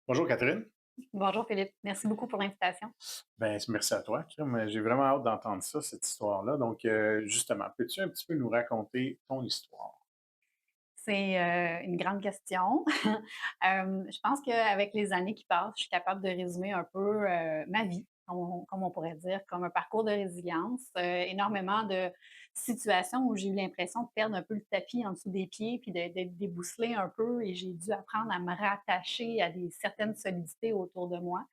Bonjour Catherine. Bonjour Philippe, merci beaucoup pour l'invitation. Ben, merci à toi. Crime. J'ai vraiment hâte d'entendre ça, cette histoire-là. Donc, justement, peux-tu un petit peu nous raconter ton histoire? C'est une grande question. Je pense qu'avec les années qui passent, je suis capable de résumer un peu ma vie, comme on pourrait dire, comme un parcours de résilience. Énormément de situations où j'ai eu l'impression de perdre un peu le tapis en dessous des pieds, puis d'être débousselée un peu, et j'ai dû apprendre à me rattacher à des certaines solidités autour de moi.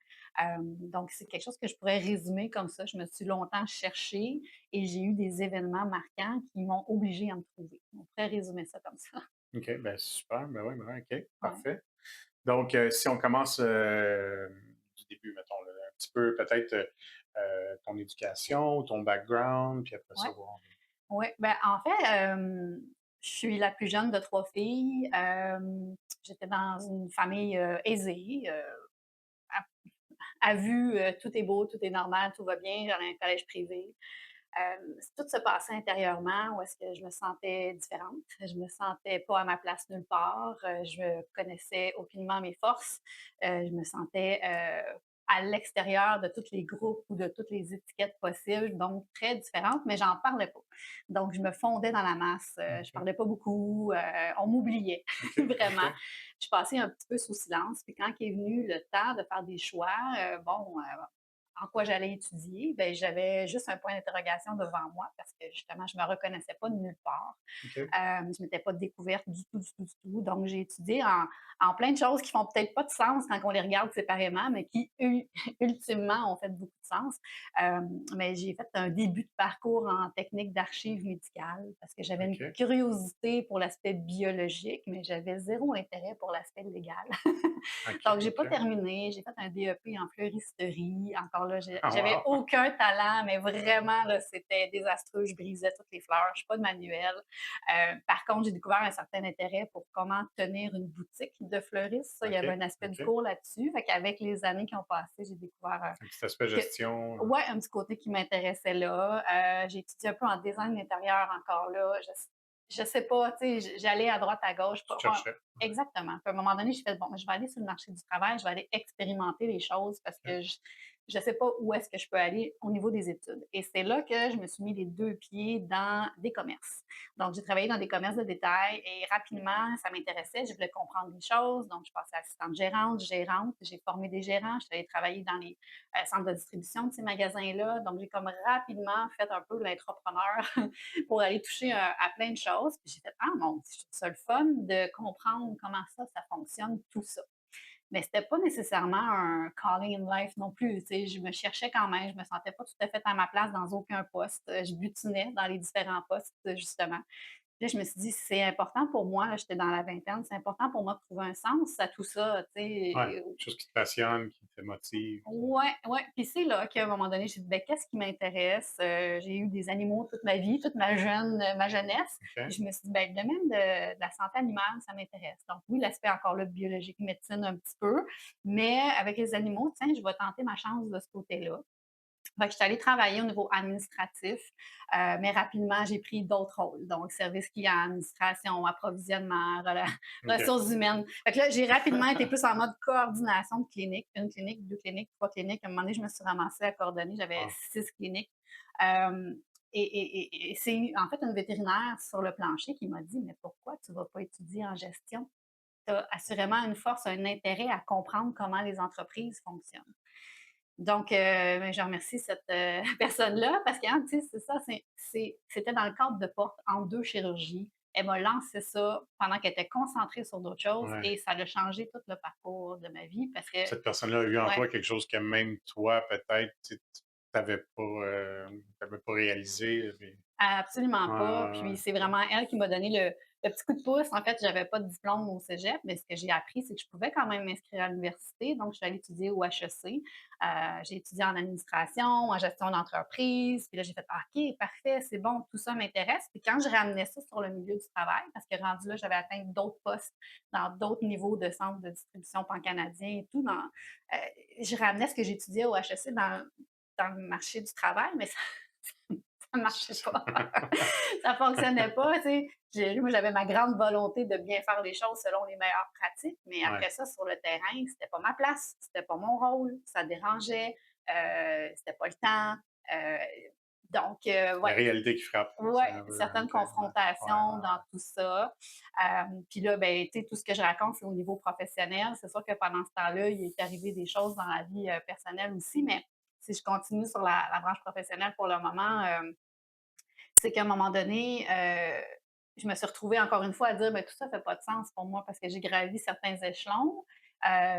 Donc, c'est quelque chose que je pourrais résumer comme ça. Je me suis longtemps cherchée et j'ai eu des événements marquants qui m'ont obligée à me trouver. On pourrait résumer ça comme ça. OK, ben super. Ben oui, ben ouais, OK, Ouais. parfait. Donc, si on commence du début, mettons, là, un petit peu peut-être ton éducation, ton background, puis après ça, Ouais. voir. Ouais. Ben, en fait, je suis la plus jeune de 3 filles. J'étais dans une famille, aisée, à vue, tout est beau, tout est normal, tout va bien. J'allais à un collège privé. Tout se passait intérieurement où est-ce que je me sentais différente. Je me sentais pas à ma place nulle part. Je connaissais aucunement mes forces. Je me sentais à l'extérieur de tous les groupes ou de toutes les étiquettes possibles, donc très différente, mais j'en parlais pas. Donc, je me fondais dans la masse. Je OK, parlais pas beaucoup. On m'oubliait, OK, vraiment. OK. Je passais un petit peu sous silence. Puis quand est venu le temps de faire des choix, en quoi j'allais étudier, ben, j'avais juste un point d'interrogation devant moi parce que justement, je me reconnaissais pas de nulle part. OK. Je m'étais pas découverte du tout, du tout, du tout. Donc, j'ai étudié en plein de choses qui font peut-être pas de sens quand on les regarde séparément, mais qui, ultimement, ont fait beaucoup de sens. Mais j'ai fait un début de parcours en technique d'archives médicales parce que j'avais une OK. curiosité pour l'aspect biologique, mais j'avais zéro intérêt pour l'aspect légal. OK. Donc, j'ai pas OK. terminé. J'ai fait un DEP en fleuristerie. Encore là, Ah, j'avais wow. aucun talent, mais vraiment, là, c'était désastreux. Je brisais toutes les fleurs. Je suis pas de manuel. Par contre, j'ai découvert un certain intérêt pour comment tenir une boutique de fleuriste. Ça, il y OK. avait un aspect de OK. cours là-dessus. Fait qu'avec les années qui ont passé, j'ai découvert Un petit aspect que gestion. ouais, un petit côté qui m'intéressait là. J'ai étudié un peu en design intérieur encore là. Je sais pas, tu sais, j'allais à droite, à gauche. Tu cherchais. Ouais. Exactement. Puis à un moment donné, j'ai fait, bon, je vais aller sur le marché du travail, je vais aller expérimenter les choses parce OK. que je sais pas où est-ce que je peux aller au niveau des études. Et c'est là que je me suis mis les deux pieds dans des commerces. Donc, j'ai travaillé dans des commerces de détail et rapidement, ça m'intéressait. Je voulais comprendre les choses. Donc, je passais assistante gérante, gérante. J'ai formé des gérants. Je suis allée travailler dans les centres de distribution de ces magasins-là. Donc, j'ai comme rapidement fait un peu l'entrepreneur pour aller toucher à plein de choses. Puis j'ai fait, ah mon Dieu, je trouve ça le fun de comprendre comment ça fonctionne, tout ça. Mais c'était pas nécessairement un calling in life non plus. Tu sais, je me cherchais quand même, je me sentais pas tout à fait à ma place dans aucun poste. Je butinais dans les différents postes, justement. Puis là, je me suis dit, c'est important pour moi, là, j'étais dans la vingtaine, c'est important pour moi de trouver un sens à tout ça. Tu Ouais. sais. Quelque chose qui te passionne, qui te motive. Ouais, ouais. Puis c'est là qu'à un moment donné, j'ai dit: «Ben, qu'est-ce qui m'intéresse?» J'ai eu des animaux toute ma vie, toute ma jeunesse. OK. Puis je me suis dit: «Ben, le domaine de la santé animale, ça m'intéresse». Donc oui, l'aspect encore là biologique, médecine un petit peu, mais avec les animaux, tiens, je vais tenter ma chance de ce côté-là. Fait que je suis allée travailler au niveau administratif, mais rapidement, j'ai pris d'autres rôles. Donc, service client, administration, approvisionnement, OK. ressources humaines. Fait que là, j'ai rapidement été plus en mode coordination de clinique. Une clinique, 2 cliniques, 3 cliniques. À un moment donné, je me suis ramassée à coordonner. J'avais Wow. 6 cliniques. Euh, et c'est en fait une vétérinaire sur le plancher qui m'a dit: «Mais pourquoi tu ne vas pas étudier en gestion? Tu as assurément une force, un intérêt à comprendre comment les entreprises fonctionnent». Donc, ben, je remercie cette, personne-là parce que, hein, tu sais, c'est ça, c'était dans le cadre de porte entre 2 chirurgies. Elle m'a lancé ça pendant qu'elle était concentrée sur d'autres choses Ouais. et ça a changé tout le parcours de ma vie parce que Cette personne-là a vu en ouais. toi quelque chose que même toi, peut-être, tu tu pas réalisé. Puis Absolument ouais, pas. ouais, Puis ouais. c'est OK. vraiment elle qui m'a donné le petit coup de pouce. En fait, j'avais pas de diplôme au cégep, mais ce que j'ai appris, c'est que je pouvais quand même m'inscrire à l'université. Donc, je suis allée étudier au HEC. J'ai étudié en administration, en gestion d'entreprise. Puis là, j'ai fait OK, parfait, c'est bon, tout ça m'intéresse. Puis quand je ramenais ça sur le milieu du travail, parce que rendu là, j'avais atteint d'autres postes dans d'autres niveaux de centres de distribution pan-canadien et tout. Je ramenais ce que j'étudiais au HEC dans le marché du travail, mais ça ça marchait pas. Ça fonctionnait pas, tu sais. Moi, j'avais ma grande volonté de bien faire les choses selon les meilleures pratiques, mais Ouais. après ça, sur le terrain, c'était pas ma place, c'était pas mon rôle, ça dérangeait, c'était pas le temps. Heu, La ouais, réalité qui frappe, là, c'est ouais, un peu certaines ouais, ouais, confrontations dans ouais. tout ça. Puis là, ben, tu sais, tout ce que je raconte, c'est au niveau professionnel. C'est sûr que pendant ce temps-là, il est arrivé des choses dans la vie, personnelle aussi, mais si je continue sur la branche professionnelle pour le moment, c'est qu'à un moment donné, je me suis retrouvée encore une fois à dire: «Ben, tout ça fait pas de sens pour moi» parce que j'ai gravi certains échelons,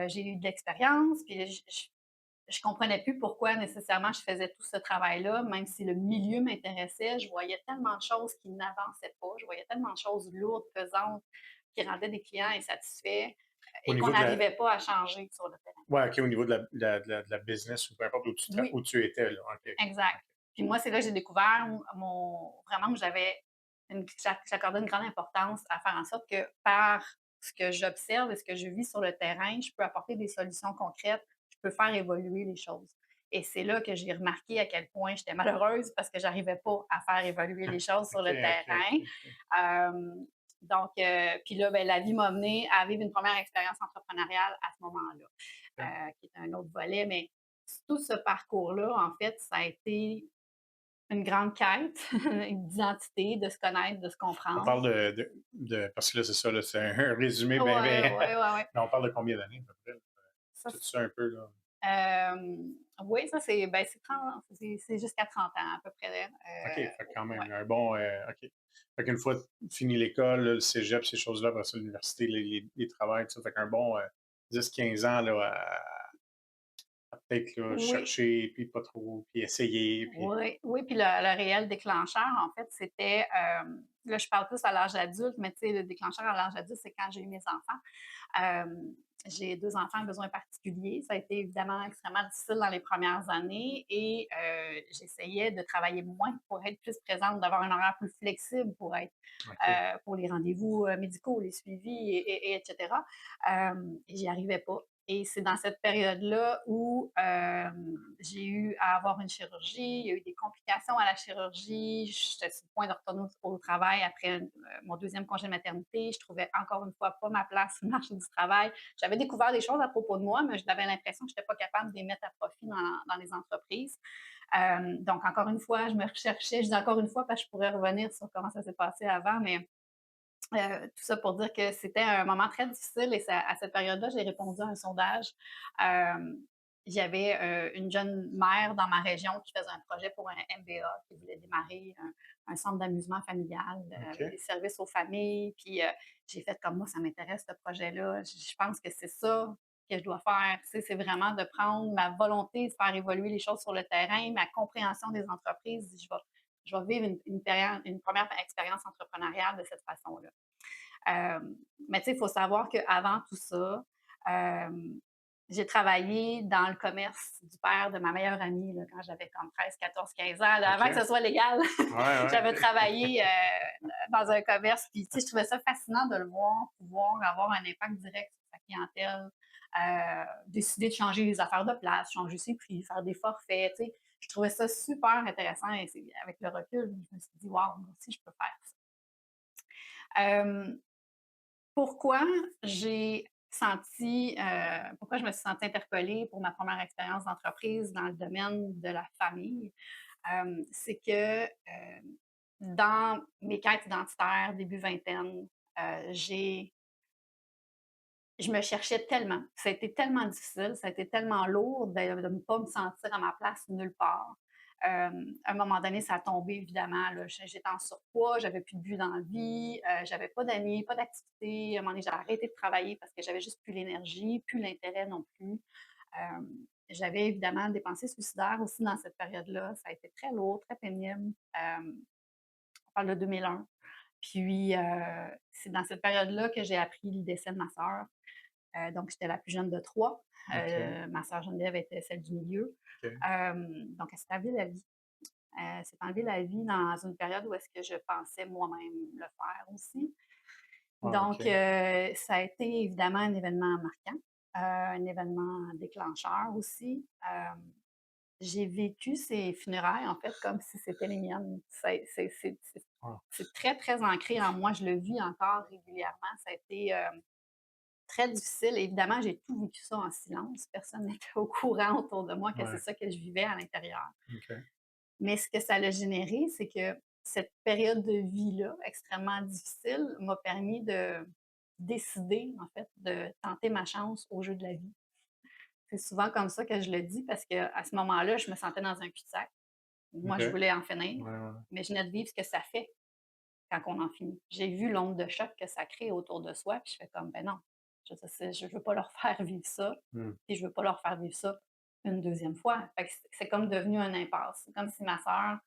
j'ai eu de l'expérience, puis je comprenais plus pourquoi nécessairement je faisais tout ce travail-là, même si le milieu m'intéressait. Je voyais tellement de choses qui n'avançaient pas. Je voyais tellement de choses lourdes, pesantes, qui rendaient des clients insatisfaits Au et qu'on niveau de la n'arrivait pas à changer sur le terrain. ouais, OK, au niveau de la business ou peu importe Oui, où tu étais, là. OK, OK, exact. OK. Puis moi, c'est là que j'ai découvert vraiment que j'accordais une grande importance à faire en sorte que par ce que j'observe et ce que je vis sur le terrain, je peux apporter des solutions concrètes, je peux faire évoluer les choses. Et c'est là que j'ai remarqué à quel point j'étais malheureuse parce que j'arrivais pas à faire évoluer les choses sur OK, le OK, terrain. OK, OK. Puis là, ben, la vie m'a menée à vivre une première expérience entrepreneuriale à ce moment-là, OK. qui est un autre volet. Mais tout ce parcours-là, en fait, ça a été une grande quête, une identité, de se connaître, de se On comprendre. parle parce que là, c'est ça, là, c'est un résumé bien, Ouais, bien ouais, ouais, ouais. mais on parle de combien d'années à peu près, là? Ça, Tout ça un peu, là? oui, ça, c'est ben, c'est jusqu'à 30 ans à peu près. OK, fait quand Ouais. même un bon, OK. Fait qu'une fois fini l'école, là, le cégep, ces choses-là, après ça, l'université, les travails, tout ça, fait qu'un bon, 10-15 ans, là, à peut-être, là, Oui, chercher, puis pas trop, puis essayer, puis oui, oui, puis le réel déclencheur, en fait, c'était, là, je parle plus à l'âge adulte, mais tu sais, le déclencheur à l'âge adulte, c'est quand j'ai eu mes enfants. J'ai 2 enfants à besoins particuliers. Ça a été évidemment extrêmement difficile dans les premières années et j'essayais de travailler moins pour être plus présente, d'avoir un horaire plus flexible OK. pour les rendez-vous, médicaux, les suivis et cetera. Et j'y arrivais pas. Et c'est dans cette période-là où, j'ai eu à avoir une chirurgie. Il y a eu des complications à la chirurgie. J'étais sur le point de retourner au travail après, mon deuxième congé de maternité. Je trouvais encore une fois pas ma place sur le marché du travail. J'avais découvert des choses à propos de moi, mais j'avais l'impression que je n'étais pas capable de les mettre à profit dans les entreprises. Donc encore une fois, je me recherchais. Je dis encore une fois parce que je pourrais revenir sur comment ça s'est passé avant, mais tout ça pour dire que c'était un moment très difficile et à cette période-là, j'ai répondu à un sondage. Euh, J'avais une jeune mère dans ma région qui faisait un projet pour un MBA, qui voulait démarrer un centre d'amusement familial avec OK. des services aux familles. Puis j'ai fait comme moi, ça m'intéresse ce projet-là. Je pense que c'est ça que je dois faire. Tu sais, c'est vraiment de prendre ma volonté de faire évoluer les choses sur le terrain, ma compréhension des entreprises. Je vais vivre une première expérience entrepreneuriale de cette façon-là. Mais tu sais, il faut savoir qu'avant tout ça, j'ai travaillé dans le commerce du père de ma meilleure amie là, quand j'avais comme 13, 14, 15 ans, là, avant que OK. ce soit légal. Ouais, ouais. J'avais travaillé dans un commerce, puis tu sais, je trouvais ça fascinant de le voir, pouvoir avoir un impact direct sur sa clientèle, décider de changer les affaires de place, changer ses prix, faire des forfaits, tu sais. Je trouvais ça super intéressant et avec le recul, je me suis dit, waouh, moi aussi, je peux faire ça. Pourquoi j'ai pourquoi je me suis sentie interpellée pour ma première expérience d'entreprise dans le domaine de la famille? C'est que, dans mes quêtes identitaires, début vingtaine, j'ai je me cherchais tellement. Ça a été tellement difficile, ça a été tellement lourd de ne pas me sentir à ma place nulle part. À un moment donné, ça a tombé évidemment, là, j'étais en surpoids, j'avais plus de but dans la vie, j'avais pas d'amis, pas d'activité. À un moment donné, j'ai arrêté de travailler parce que j'avais juste plus l'énergie, plus l'intérêt non plus. J'avais évidemment des pensées suicidaires aussi dans cette période-là. Ça a été très lourd, très pénible. On parle de 2001. Puis, c'est dans cette période-là que j'ai appris le décès de ma sœur. Donc, j'étais la plus jeune de 3. OK. Ma sœur Geneviève était celle du milieu. OK. Donc, elle s'est enlevée la vie. Elle s'est enlevée la vie dans une période où est-ce que je pensais moi-même le faire aussi. Ah, Donc, OK. ça a été évidemment un événement marquant, un événement déclencheur aussi. j'ai vécu ces funérailles, en fait, comme si c'était les miennes. Wow. C'est très, très ancré en moi. Je le vis encore régulièrement. Ça a été, très difficile. Évidemment, j'ai tout vécu ça en silence. Personne n'était au courant autour de moi que c'est Ouais. ça que je vivais à l'intérieur. OK. Mais ce que ça l'a généré, c'est que cette période de vie-là, extrêmement difficile, m'a permis de décider, en fait, de tenter ma chance au jeu de la vie. C'est souvent comme ça que je le dis parce qu'à ce moment-là, je me sentais dans un cul-de-sac. Moi, OK. je voulais en finir, Ouais, ouais. mais je venais de vivre ce que ça fait quand on en finit. J'ai vu l'onde de choc que ça crée autour de soi, puis je fais comme: «Ben non, je veux pas leur faire vivre ça, Mmh. puis je veux pas leur faire vivre ça une deuxième fois». Fait que c'est comme devenu un impasse. C'est comme si ma sœur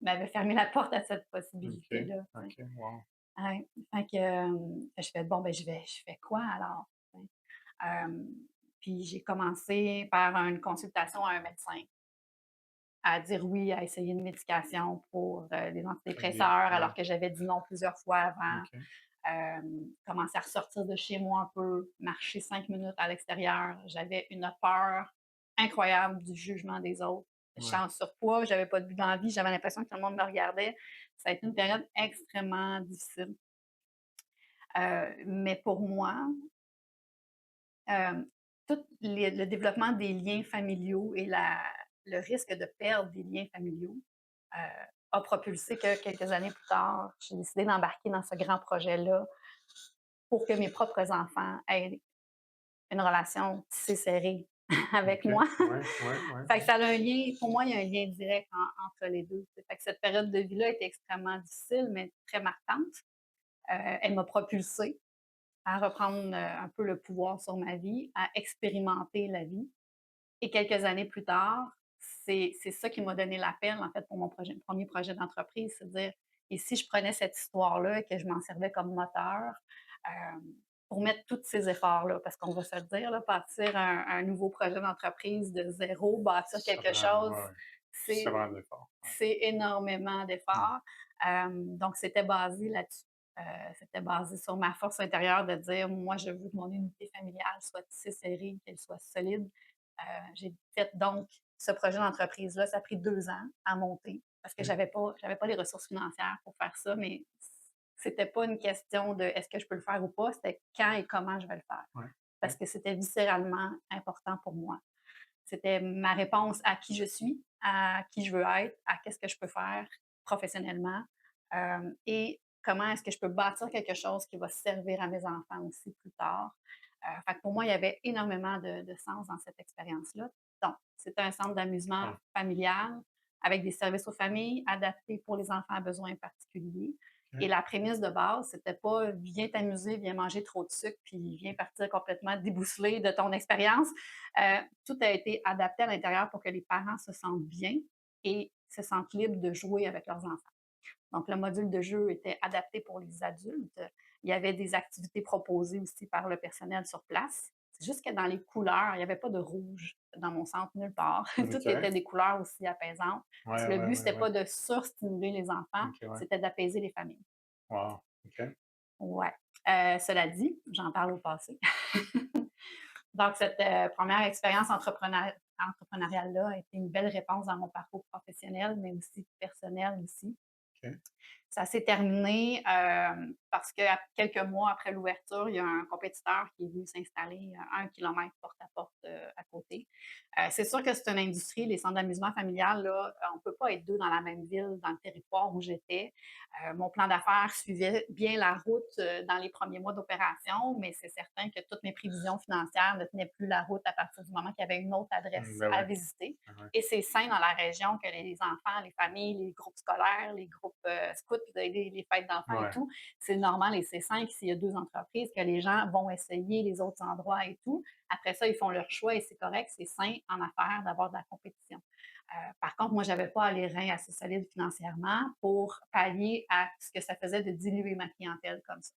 m'avait fermé la porte à cette OK. possibilité-là, tu sais. OK. Wow. Ouais. Fait que, je fais: «Bon, ben, je fais quoi alors?» Tu sais? Hem, puis j'ai commencé par une consultation à un médecin, à dire oui à essayer une médication pour, les Très bien. antidépresseurs Ouais. alors que j'avais dit non plusieurs fois avant. OK. Commencer à ressortir de chez moi un peu, marcher 5 minutes à l'extérieur. J'avais une peur incroyable du jugement des autres. J'étais Ouais. en surpoids, j'avais pas de but dans la vie, j'avais l'impression que tout le monde me regardait. Ça a été une période extrêmement difficile. Mais pour moi, hem, tout le développement des liens familiaux et le risque de perdre des liens familiaux, heu, a propulsé que quelques années plus tard, j'ai décidé d'embarquer dans ce grand projet-là pour que mes propres enfants aient une relation tissée serrée avec OK. moi. Ouais, ouais, ouais. Fait que ça a un lien pour moi, il y a un lien direct entre les 2. Fait que cette période de vie-là était extrêmement difficile, mais très marquante. Elle m'a propulsée à reprendre, un peu le pouvoir sur ma vie, à expérimenter la vie et quelques années plus tard, c'est ça qui m'a donné l'appel, en fait, pour mon premier projet d'entreprise. C'est à dire: «Et si je prenais cette histoire-là et que je m'en servais comme moteur, hem, pour mettre tous ces efforts-là?» Parce qu'on va se le dire, là, bâtir un nouveau projet d'entreprise de zéro, bâtir Ça quelque prend chose, ouais, ouais. Ça c'est prend de l'effort. Ouais. c'est énormément Mmh. d'efforts. Donc c'était basé là-dessus. C'était basé sur ma force intérieure de dire: «Moi, je veux que mon unité familiale soit tissée serrée, qu'elle soit solide». J'ai fait donc ce projet d'entreprise-là, ça a pris 2 ans à monter parce que OK. j'avais pas les ressources financières pour faire ça, mais c'était pas une question de est-ce que je peux le faire ou pas, c'était quand et comment je vais le faire. Ouais. Parce OK. que c'était viscéralement important pour moi. C'était ma réponse à qui je suis, à qui je veux être, à qu'est-ce que je peux faire professionnellement, et comment est-ce que je peux bâtir quelque chose qui va servir à mes enfants aussi plus tard. Fait que pour moi, il y avait énormément de sens dans cette expérience-là. Donc, c'était un centre d'amusement Ouais. familial avec des services aux familles adaptés pour les enfants à besoins particuliers. Et OK. la prémisse de base, c'était pas viens t'amuser, viens manger trop de sucre, puis viens partir complètement déboussolé de ton expérience. Tout a été adapté à l'intérieur pour que les parents se sentent bien et se sentent libres de jouer avec leurs enfants. Donc, le module de jeu était adapté pour les adultes. Il y avait des activités proposées aussi par le personnel sur place. C'est juste que dans les couleurs, il n'y avait pas de rouge dans mon centre nulle part. Tout était OK. des couleurs aussi apaisantes. Parce Ouais, que le ouais, but, ouais, c'était ouais. pas de surstimuler les enfants, OK, ouais. c'était d'apaiser les familles. Wow. OK. Ouais. Cela dit, j'en parle au passé. Donc, cette première expérience entrepreneuriale-là a été une belle réponse dans mon parcours professionnel, mais aussi personnel aussi. OK. Ça s'est terminé, parce que quelques mois après l'ouverture, il y a un compétiteur qui est venu s'installer à 1 kilomètre porte à porte, à côté. C'est sûr que c'est une industrie, les centres d'amusement familial, là, on ne peut pas être 2 dans la même ville, dans le territoire où j'étais. Mon plan d'affaires suivait bien la route, dans les premiers mois d'opération, mais c'est certain que toutes mes prévisions financières ne tenaient plus la route à partir du moment qu'il y avait une autre Mmh, adresse ben à ouais. visiter. Ben ouais. Et c'est sain dans la région que les enfants, les familles, les groupes scolaires, les groupes, scouts, les fêtes d'enfants et Ouais. tout, c'est normal et c'est sain que s'il y a 2 entreprises, que les gens vont essayer les autres endroits et tout. Après ça, ils font leur choix et c'est correct, c'est sain en affaires d'avoir de la compétition. Par contre, moi, j'avais pas les reins assez solides financièrement pour pallier à ce que ça faisait de diluer ma clientèle comme ça.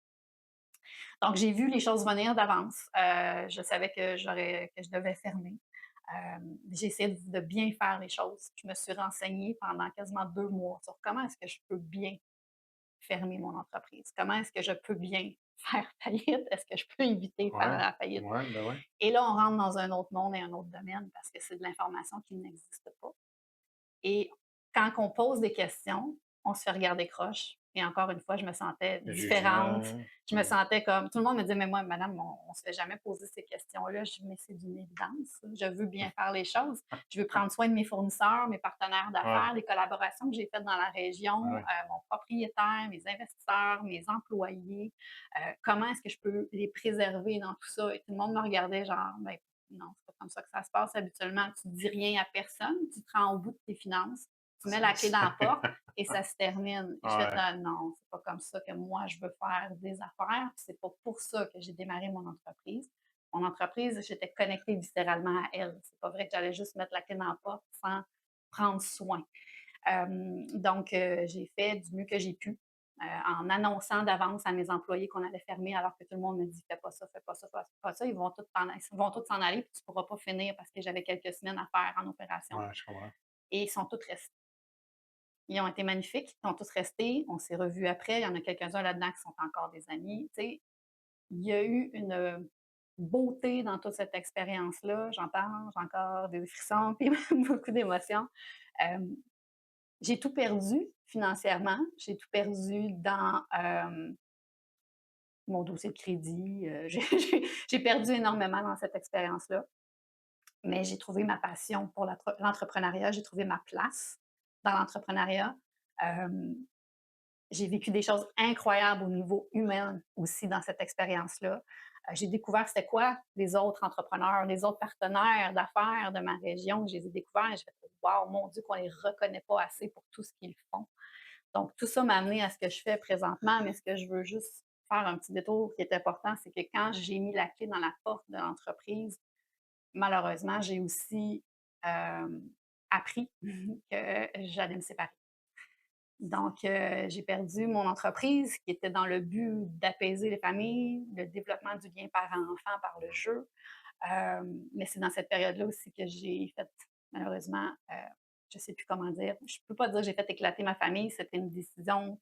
Donc, j'ai vu les choses venir d'avance. Je savais que je devais fermer. J'ai essayé de bien faire les choses. Je me suis renseignée pendant quasiment 2 mois sur comment est-ce que je peux bien fermer mon entreprise? Comment est-ce que je peux bien faire faillite? Est-ce que je peux éviter de faire Ouais, la faillite? ouais, ben ouais. Et là, on rentre dans un autre monde et un autre domaine parce que c'est de l'information qui n'existe pas. Et quand on pose des questions, on se fait regarder croche. Et encore une fois, je me sentais Le différente. jugement, Je me sentais comme tout le monde me disait: «Mais moi, madame, on se fait jamais poser ces questions-là». Je dis: «Mais c'est d'une évidence. Je veux bien faire les choses. Je veux prendre soin de mes fournisseurs, mes partenaires ouais, d'affaires, les collaborations que j'ai faites dans la région, ouais, mon propriétaire, mes investisseurs, mes employés. Comment est-ce que je peux les préserver dans tout ça?» Et tout le monde me regardait genre: «Ben, non, c'est pas comme ça que ça se passe habituellement. Tu dis rien à personne, tu te rends au bout de tes finances, tu mets la clé dans la porte et ça se termine». Et je fais: ouais, «Ah non, c'est pas comme ça que moi je veux faire des affaires, puis c'est pas pour ça que j'ai démarré mon entreprise». Mon entreprise, j'étais connectée viscéralement à elle. C'est pas vrai que j'allais juste mettre la clé dans la porte sans prendre soin. Donc, j'ai fait du mieux que j'ai pu, en annonçant d'avance à mes employés qu'on allait fermer alors que tout le monde me dit: «Fais pas ça, fais pas ça, fais pas ça, ils vont tous s'en aller puis tu pourras pas finir» parce que j'avais quelques semaines à faire en opération ouais, je comprends. et ils sont tous restés. Ils ont été magnifiques, ils sont tous restés, on s'est revus après, il y en a quelques-uns là-dedans qui sont encore des amis, tu sais? Il y a eu une beauté dans toute cette expérience-là, j'en parle, j'ai encore des frissons puis beaucoup d'émotions. Hem J'ai tout perdu financièrement, j'ai tout perdu dans, mon dossier de crédit, j'ai perdu énormément dans cette expérience-là, mais j'ai trouvé ma passion pour l'entrepreneuriat, j'ai trouvé ma place dans l'entrepreneuriat. Hem, j'ai vécu des choses incroyables au niveau humain aussi dans cette expérience-là. J'ai découvert c'était quoi les autres entrepreneurs, les autres partenaires d'affaires de ma région. Je les ai découverts et j'ai fait: «Waouh, mon Dieu qu'on les reconnaît pas assez pour tout ce qu'ils font». Donc, tout ça m'a amené à ce que je fais présentement, mais ce que je veux juste faire un petit détour qui est important, c'est que quand j'ai mis la clé dans la porte de l'entreprise, malheureusement, j'ai aussi appris que j'allais me séparer. Donc, j'ai perdu mon entreprise qui était dans le but d'apaiser les familles, le développement du lien parent-enfant par le jeu. Mais c'est dans cette période-là aussi que j'ai fait, malheureusement, je ne sais plus comment dire. Je ne peux pas dire que j'ai fait éclater ma famille. C'était une décision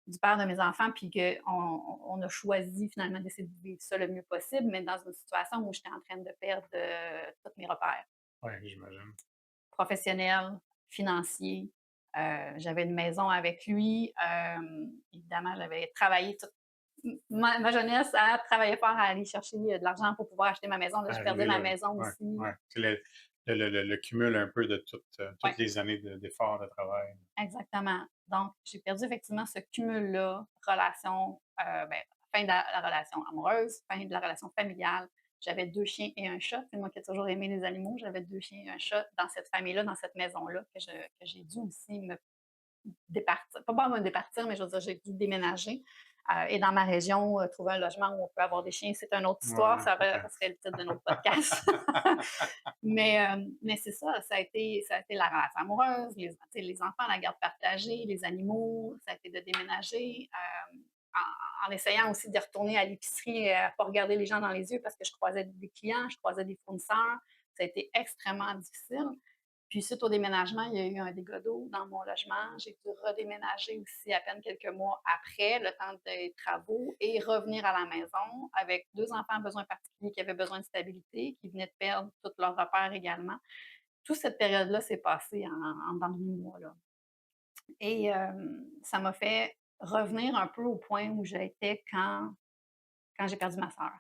du père de mes enfants, puis qu'on a choisi finalement d'essayer de vivre ça le mieux possible, mais dans une situation où j'étais en train de perdre tous mes repères Ouais, j'imagine. professionnels, financiers. J'avais une maison avec lui. Évidemment, j'avais travaillé toute ma jeunesse à travailler fort, à aller chercher de l'argent pour pouvoir acheter ma maison. Là, je perdais Arrivé ma là, maison ouais, aussi. ouais. C'est le cumul un peu de Ouais, toutes les années d'efforts, de travail. exactement. Donc, j'ai perdu effectivement ce cumul-là, relation, ben, fin de la relation amoureuse, fin de la relation familiale. J'avais 2 chiens et un chat. C'est moi qui ai toujours aimé les animaux. J'avais 2 chiens et un chat dans cette famille-là, dans cette maison-là, que j'ai dû aussi me départir. Pas me départir, mais je veux dire, j'ai dû déménager. Et dans ma région, trouver un logement où on peut avoir des chiens, c'est une autre histoire. Ouais, Ça serait le titre de notre podcast. Mais c'est ça, ça a été la relation amoureuse, tu sais, les enfants, la garde partagée, les animaux, ça a été de déménager, en essayant aussi de retourner à l'épicerie, pas regarder les gens dans les yeux parce que je croisais des clients, je croisais des fournisseurs. Ça a été extrêmement difficile. Puis suite au déménagement, il y a eu un dégât d'eau dans mon logement. J'ai dû redéménager aussi à peine quelques mois après, le temps des travaux, et revenir à la maison avec 2 enfants à besoins particuliers qui avaient besoin de stabilité, qui venaient de perdre tous leurs repères également. Toute cette période-là s'est passée dans 8 mois, là. Et ça m'a fait revenir un peu au point où j'étais quand j'ai perdu ma sœur.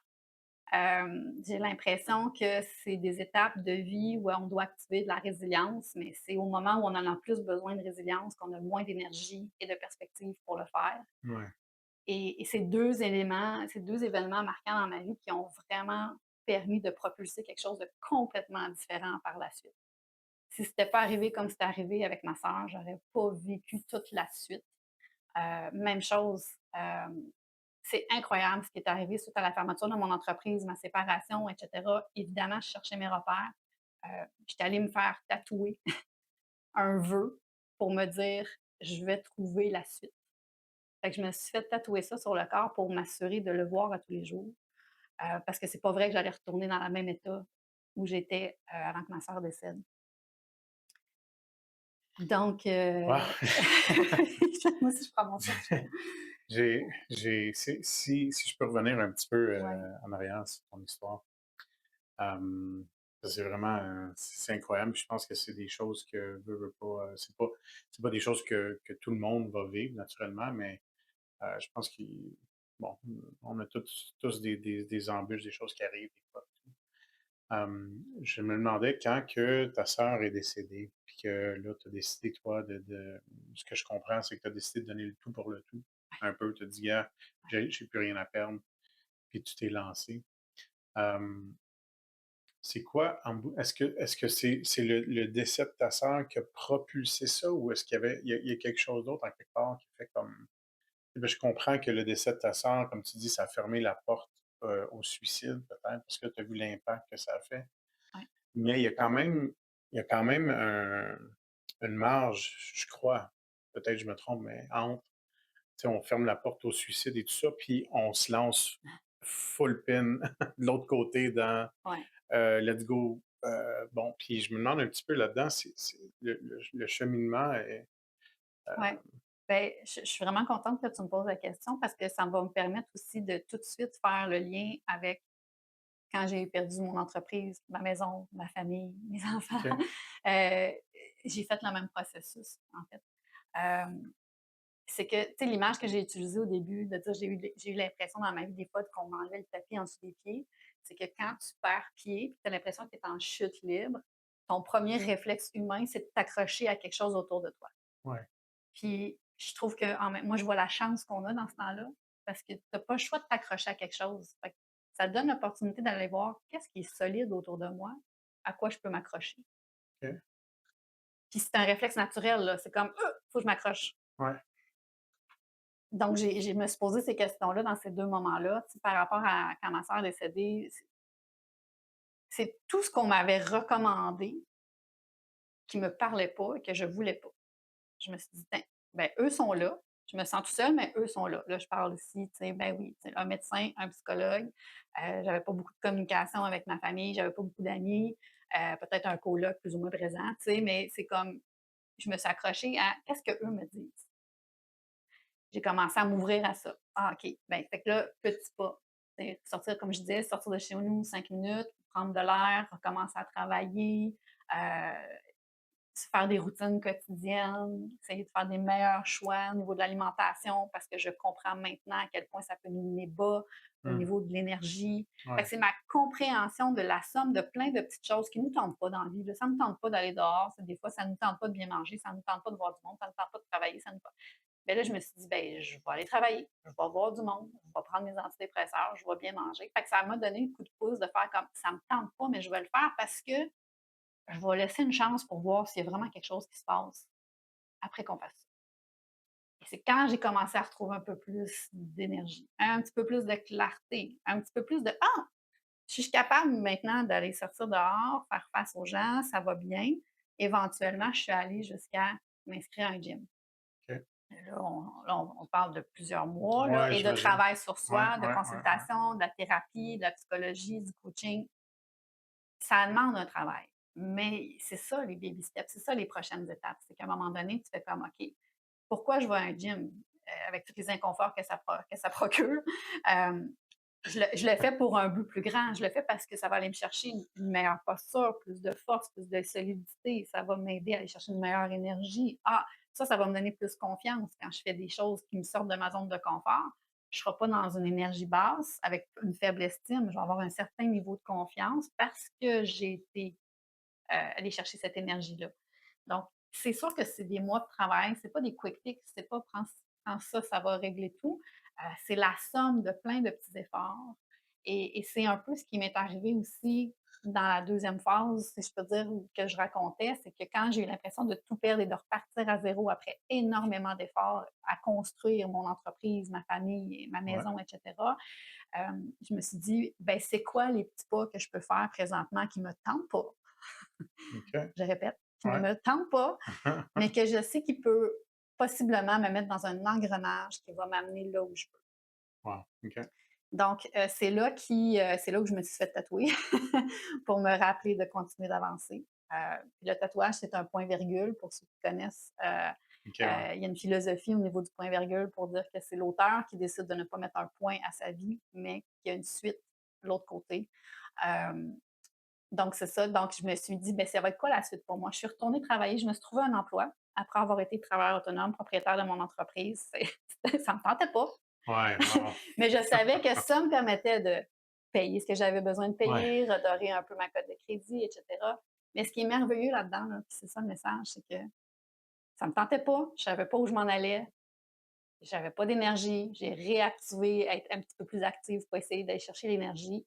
J'ai l'impression que c'est des étapes de vie où on doit activer de la résilience, mais c'est au moment où on en a plus besoin de résilience qu'on a moins d'énergie et de perspective pour le faire. ouais, Et ces 2 éléments, ces 2 événements marquants dans ma vie qui ont vraiment permis de propulser quelque chose de complètement différent par la suite. Si c'était pas arrivé comme c'est arrivé avec ma sœur, j'aurais pas vécu toute la suite. Même chose, c'est incroyable ce qui est arrivé suite à la fermeture de mon entreprise, ma séparation, et cetera. Évidemment, je cherchais mes repères. J'étais allée me faire tatouer un vœu pour me dire: «Je vais trouver la suite». Fait que je me suis fait tatouer ça sur le corps pour m'assurer de le voir à tous les jours, parce que c'est pas vrai que j'allais retourner dans le même état où j'étais, avant que ma sœur décède. Donc wow! moi aussi je prends mon souffle. Si je peux revenir un petit peu Ouais, en arrière sur ton histoire, euh, c'est vraiment c'est incroyable. Je pense que c'est des choses que veux pas, c'est pas des choses que tout le monde va vivre naturellement, mais je pense qu'il bon, on a tous des embûches, des choses qui arrivent des fois. Je me demandais quand que ta sœur est décédée, puis que là, tu as décidé, toi, ce que je comprends, c'est que tu as décidé de donner le tout pour le tout. Un peu, tu as dit, gars, j'ai plus rien à perdre, puis tu t'es lancé. Euh, c'est quoi, est-ce que c'est le décès de ta sœur qui a propulsé ça, ou est-ce qu'il y avait, il y a quelque chose d'autre en quelque part qui fait comme. Eh ben, je comprends que le décès de ta sœur, comme tu dis, ça a fermé la porte au suicide, peut-être, parce que tu as vu l'impact que ça a fait. ouais, Mais il y a quand même une marge, je crois, peut-être que je me trompe, mais entre, tu sais, on ferme la porte au suicide et tout ça, puis on se lance full pin de l'autre côté dans ouais, let's go. Bon, puis je me demande un petit peu là-dedans, le cheminement est. ouais. euh, Ben, je suis vraiment contente que tu me poses la question parce que ça va me permettre aussi de tout de suite faire le lien avec quand j'ai perdu mon entreprise, ma maison, ma famille, mes enfants. OK. Heu, j'ai fait le même processus, en fait. Hem, c'est que, tu sais, l'image que j'ai utilisée au début de dire j'ai eu l'impression dans ma vie des fois qu'on m'enlevait le tapis en dessous des pieds, c'est que quand tu perds pied, tu as l'impression que tu es en chute libre, ton premier réflexe humain, c'est de t'accrocher à quelque chose autour de toi. Ouais. Puis je trouve que moi, je vois la chance qu'on a dans ce temps-là parce que tu as pas le choix de t'accrocher à quelque chose. Fait que ça te donne l'opportunité d'aller voir qu'est-ce qui est solide autour de moi, à quoi je peux m'accrocher. OK. Puis c'est un réflexe naturel, là. C'est comme: faut que je m'accroche». Ouais. Donc je me suis posé ces questions-là dans ces 2 moments-là, tu sais, par rapport à quand ma sœur est décédée. C'est tout ce qu'on m'avait recommandé qui me parlait pas et que je voulais pas. Je me suis dit: «Tiens, ben, eux sont là. Je me sens toute seule, mais eux sont là». Là, je parle ici, tu sais, ben oui, tu sais, un médecin, un psychologue. J'avais pas beaucoup de communication avec ma famille, j'avais pas beaucoup d'amis, peut-être un coloc plus ou moins présent, tu sais, mais c'est comme je me suis accrochée à: «Qu'est-ce qu'eux me disent?» J'ai commencé à m'ouvrir à ça. Ah OK, ben, fait que là, petit pas, tu sais, sortir comme je disais, sortir de chez nous 5 minutes, prendre de l'air, recommencer à travailler, se faire des routines quotidiennes, essayer de faire des meilleurs choix au niveau de l'alimentation parce que je comprends maintenant à quel point ça peut nous mener bas au Mmh. niveau de l'énergie. Fait que Ouais. c'est ma compréhension de la somme de plein de petites choses qui ne nous tentent pas dans la vie, là. Ça ne nous tente pas d'aller dehors, des fois, ça ne nous tente pas de bien manger, ça ne nous tente pas de voir du monde, ça ne nous tente pas de travailler, ça nous tente. Ben là, je me suis dit, ben, je vais aller travailler, je vais voir du monde, je vais prendre mes antidépresseurs, je vais bien manger. Fait que ça m'a donné le coup de pouce de faire comme ça me tente pas, mais je vais le faire parce que je vais laisser une chance pour voir s'il y a vraiment quelque chose qui se passe après qu'on fasse ça. Et c'est quand j'ai commencé à retrouver un peu plus d'énergie, un petit peu plus de clarté, un petit peu plus de ah, je suis capable maintenant d'aller sortir dehors, faire face aux gens, ça va bien. Éventuellement, je suis allée jusqu'à m'inscrire à un gym. OK. Là, on parle de plusieurs mois là, Ouais, et de j'imagine. travail sur Ouais, soi, de ouais, ouais, ouais. consultation, de la thérapie, de la psychologie, du coaching. Ça demande un travail. Mais c'est ça les baby steps, c'est ça les prochaines étapes. C'est qu'à un moment donné, tu fais comme OK, pourquoi je vais à un gym? Avec tous les inconforts que ça procure. Euh, je le fais pour un but plus grand. Je le fais parce que ça va aller me chercher une meilleure posture, plus de force, plus de solidité. Ça va m'aider à aller chercher une meilleure énergie. Ah, ça va me donner plus confiance quand je fais des choses qui me sortent de ma zone de confort. Je ne serai pas dans une énergie basse avec une faible estime. Je vais avoir un certain niveau de confiance parce que j'ai été aller chercher cette énergie-là. Donc, c'est sûr que c'est des mois de travail, c'est pas des quick fix, c'est pas prends ça, ça va régler tout. C'est la somme de plein de petits efforts. Et c'est un peu ce qui m'est arrivé aussi dans la deuxième phase, si je peux dire, que je racontais, c'est que quand j'ai eu l'impression de tout perdre et de repartir à zéro après énormément d'efforts à construire mon entreprise, ma famille, ma Ouais. maison, etc., je me suis dit, ben, c'est quoi les petits pas que je peux faire présentement qui ne me tentent pas? OK. Je répète, qui ne Ouais. me tente pas, mais que je sais qu'il peut possiblement me mettre dans un engrenage qui va m'amener là où je veux. Wow. OK. Donc, c'est là où je me suis fait tatouer pour me rappeler de continuer d'avancer. Le tatouage, c'est un point virgule pour ceux qui connaissent. OK, ouais. Il y a une philosophie au niveau du point-virgule pour dire que c'est l'auteur qui décide de ne pas mettre un point à sa vie, mais qu'il y a une suite de l'autre côté. Euh, donc, c'est ça. Donc, je me suis dit, ben, ça va être quoi la suite pour moi? Je suis retournée travailler, je me suis trouvé un emploi après avoir été travailleur autonome, propriétaire de mon entreprise. Ça ne me tentait pas. Ouais, wow. Mais je savais que ça me permettait de payer ce que j'avais besoin de Ouais. payer, redorer un peu ma cote de crédit, etc. Mais ce qui est merveilleux là-dedans, là, puis c'est ça le message, c'est que ça ne me tentait pas, je ne savais pas où je m'en allais, j'avais pas d'énergie, j'ai réactivé, être un petit peu plus active pour essayer d'aller chercher l'énergie.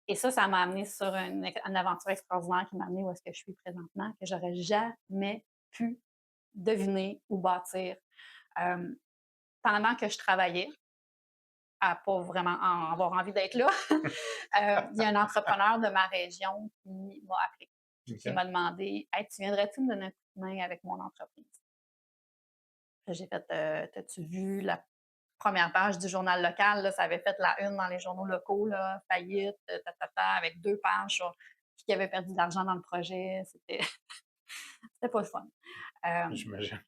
Et ça m'a amené sur une aventure extraordinaire qui m'a amené où est-ce que je suis présentement, que j'aurais jamais pu deviner ou bâtir. Euh, Pendant que je travaillais, à pas vraiment avoir envie d'être là, il y a un entrepreneur de ma région qui m'a appelé, puis qui OK. m'a demandé: «Hey, tu viendrais-tu me donner un coup de main avec mon entreprise?» Là, j'ai fait: «T'as-tu vu la première page du journal local?» Là, ça avait fait la une dans les journaux locaux, là, faillite, avec 2 pages sur qui avait perdu de l'argent dans le projet. C'était pas le fun. Euh, J'imagine.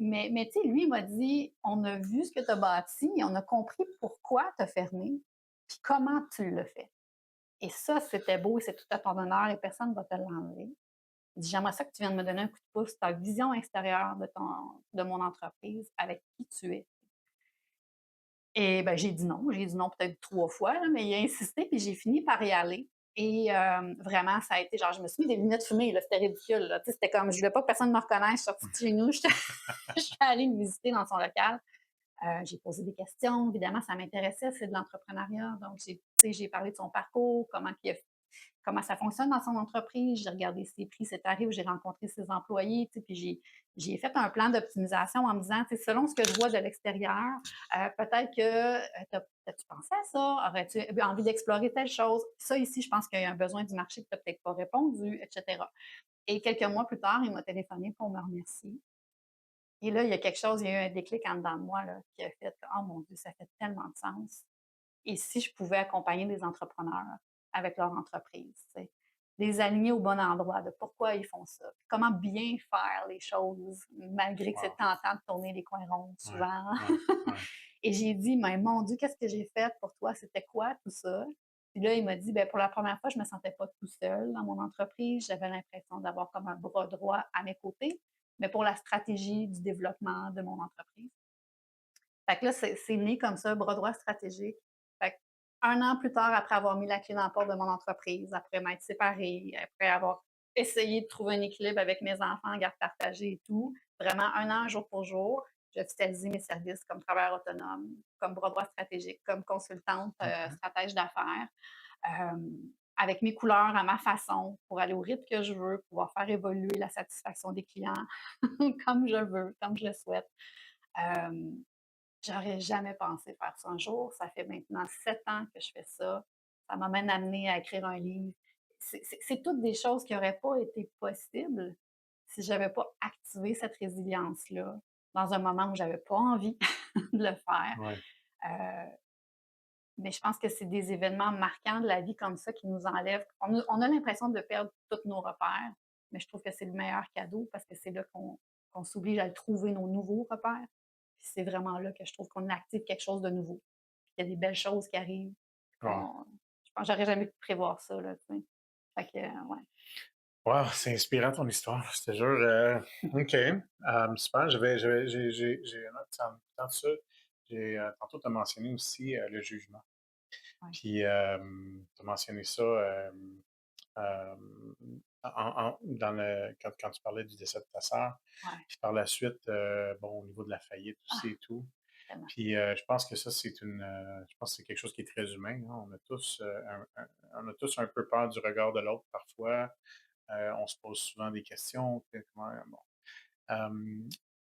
mais tu sais, lui, il m'a dit: «On a vu ce que tu as bâti, on a compris pourquoi tu as fermé, puis comment tu le fais. Et ça, c'était beau et c'est tout à ton honneur et personne ne va te l'enlever. Il dit: J'aimerais ça que tu viennes me donner un coup de pouce, ta vision extérieure de mon entreprise, avec qui tu es.» Et ben, j'ai dit non. J'ai dit non peut-être 3 fois, là, mais il a insisté, puis j'ai fini par y aller. Et vraiment, ça a été genre, je me suis mis des lunettes fumées, là, c'était ridicule. Là. Tu sais, c'était comme, je voulais pas que personne me reconnaisse. Je suis sortie de chez nous, je suis allée me visiter dans son local. J'ai posé des questions. Évidemment, ça m'intéressait, c'est de l'entrepreneuriat. Donc, j'ai parlé de son parcours, comment ça fonctionne dans son entreprise. J'ai regardé ses prix, ses tarifs, j'ai rencontré ses employés, puis j'ai fait un plan d'optimisation en me disant, selon ce que je vois de l'extérieur, peut-être que tu pensé à ça, aurais-tu envie d'explorer telle chose? Ça, ici, je pense qu'il y a un besoin du marché que tu n'as peut-être pas répondu, etc. Et quelques mois plus tard, il m'a téléphoné pour me remercier. Et là, il y a quelque chose, il y a eu un déclic en dedans de moi là, qui a fait, oh mon Dieu, ça fait tellement de sens. Et si je pouvais accompagner des entrepreneurs avec leur entreprise, tu sais, les aligner au bon endroit, de pourquoi ils font ça, comment bien faire les choses, malgré que c'est Wow. tentant de tourner les coins ronds Ouais, souvent. ouais, ouais. Et j'ai dit, mais mon Dieu, qu'est-ce que j'ai fait pour toi? C'était quoi tout ça? Puis là, il m'a dit, ben, pour la première fois, je ne me sentais pas tout seul dans mon entreprise. J'avais l'impression d'avoir comme un bras droit à mes côtés, mais pour la stratégie du développement de mon entreprise. Fait que là, c'est né comme ça, bras droit stratégique. Fait que 1 an plus tard, après avoir mis la clé dans la porte de mon entreprise, après m'être séparée, après avoir essayé de trouver un équilibre avec mes enfants en garde partagée et tout, vraiment 1 an jour pour jour, j'ai officialisé mes services comme travailleur autonome, comme bras droit stratégique, comme consultante, OK. stratège d'affaires, avec mes couleurs à ma façon, pour aller au rythme que je veux, pouvoir faire évoluer la satisfaction des clients comme je veux, comme je le souhaite. Hem J'aurais jamais pensé faire ça un jour. Ça fait maintenant 7 ans que je fais ça. Ça m'a même amené à écrire un livre. C'est toutes des choses qui n'auraient pas été possibles si j'avais pas activé cette résilience-là dans un moment où j'avais pas envie de le faire. Ouais. Heu, mais je pense que c'est des événements marquants de la vie comme ça qui nous enlèvent. On a l'impression de perdre tous nos repères, mais je trouve que c'est le meilleur cadeau parce que c'est là qu'on s'oblige à trouver nos nouveaux repères. Puis c'est vraiment là que je trouve qu'on active quelque chose de nouveau. Il y a des belles choses qui arrivent. Wow. Je pense que j'aurais jamais pu prévoir ça, là, tu sais. Fait que, ouais. Wow, c'est inspirant ton histoire, je te jure. OK. Super. J'ai un autre en écoutant ça. Tantôt, tu as mentionné aussi le jugement. Ouais. Puis, tu as mentionné ça dans quand tu parlais du décès de ta sœur. Ouais. Puis par la suite, bon, au niveau de la faillite Ah, aussi et tout. tellement. Puis je pense que ça, je pense que c'est quelque chose qui est très humain, hein. On a tous un peu peur du regard de l'autre parfois. On se pose souvent des questions. Bon. Euh,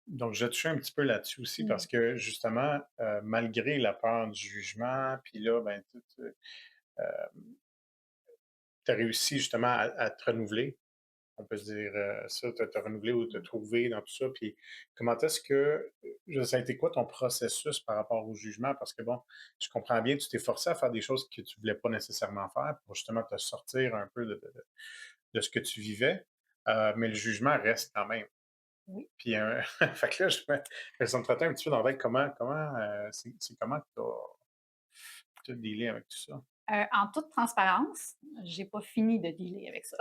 donc, je vais toucher un petit peu là-dessus aussi Mmh. parce que justement, malgré la peur du jugement, puis là, ben, tu as réussi justement à te renouveler. On peut se dire ça, te renouveler ou te Mmh. trouver dans tout ça. Puis comment est-ce que, ça a été quoi ton processus par rapport au jugement? Parce que bon, je comprends bien, tu t'es forcé à faire des choses que tu voulais pas nécessairement faire pour justement te sortir un peu de ce que tu vivais, mais le jugement reste quand même. Oui. Puis, fait que là, ça me trottait un petit peu dans la tête c'est comment que tu as dealé avec tout ça? En toute transparence, j'ai pas fini de dealer avec ça.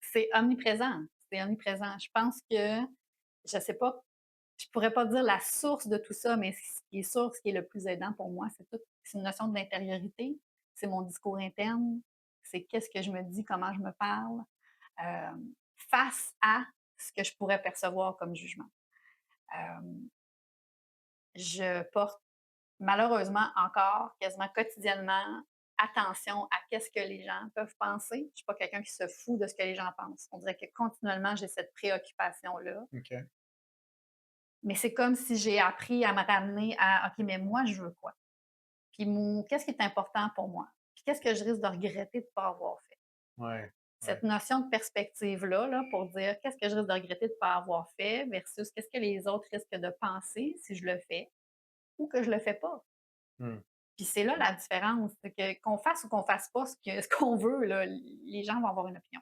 C'est omniprésent, c'est omniprésent. Je pense que je sais pas, je pourrais pas dire la source de tout ça, mais ce qui est sûr, ce qui est le plus aidant pour moi, c'est une notion d'intériorité, c'est mon discours interne, c'est qu'est-ce que je me dis, comment je me parle, face à ce que je pourrais percevoir comme jugement. Hem, je porte malheureusement encore quasiment quotidiennement attention à qu'est-ce que les gens peuvent penser. Je suis pas quelqu'un qui se fout de ce que les gens pensent. On dirait que continuellement, j'ai cette préoccupation-là. OK. Mais c'est comme si j'ai appris à me ramener à OK, mais moi, je veux quoi? Puis qu'est-ce qui est important pour moi? Puis qu'est-ce que je risque de regretter de ne pas avoir fait? Ouais, Cette ouais. notion de perspective-là, là, pour dire qu'est-ce que je risque de regretter de ne pas avoir fait versus qu'est-ce que les autres risquent de penser si je le fais ou que je le fais pas. Mmh. Puis c'est là la différence, c'est que qu'on fasse ou qu'on fasse pas ce qu'on veut, là, les gens vont avoir une opinion.